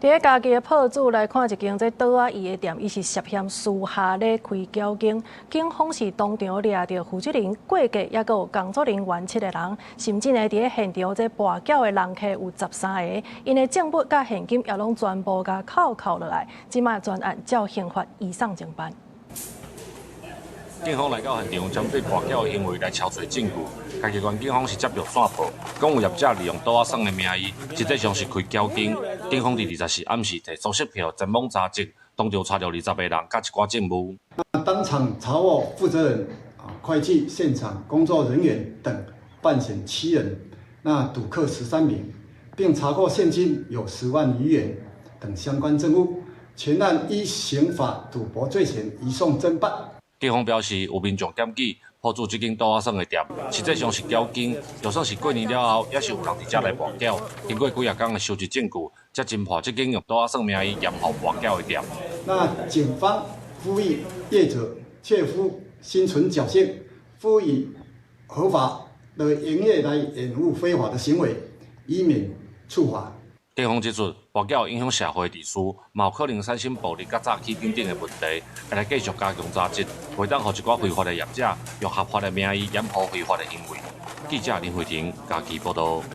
伫个家己的铺子来看一间这倒仔椅的店，伊是涉嫌私下咧开交经，警方是当场抓到负责人、过客，也有工作人员7个人，甚至呢伫个现场这跋筊的人客有13个，因的证物甲现金也拢全部甲扣落来，即卖专案照刑法移送侦办。 警方来到现场，针对跋筊的行为来敲找证据。家己关警方是接到线报，讲有业者利用倒仔送的名义，实际上是开交经。警方伫24暗时摕出席票前往查证，当场查到20个人甲一寡证物。当场查获负责人、会计、现场工作人员等办险7人，赌客13名，并查获现金有10万余元等相关证物。全案依刑法赌博罪嫌移送侦办。 警方表示，有民众检举铺子这间倒仔耍的店，实际上是交经，就算是过年了后，也是有人伫遮来跋筊。经过几啊天的收集证据，才侦破这间用倒仔耍名义掩护跋筊的店。警方呼吁业者切勿心存侥幸，呼吁合法的营业来掩护非法的行为，以免处罚。 警方指出，跋筊影响社会治序，嘛有可能产生暴力甲诈欺等等的问题，要来继续加强查缉，袂当互一寡非法的业者用合法的名义掩护非法的行为。记者林慧婷，家己报道。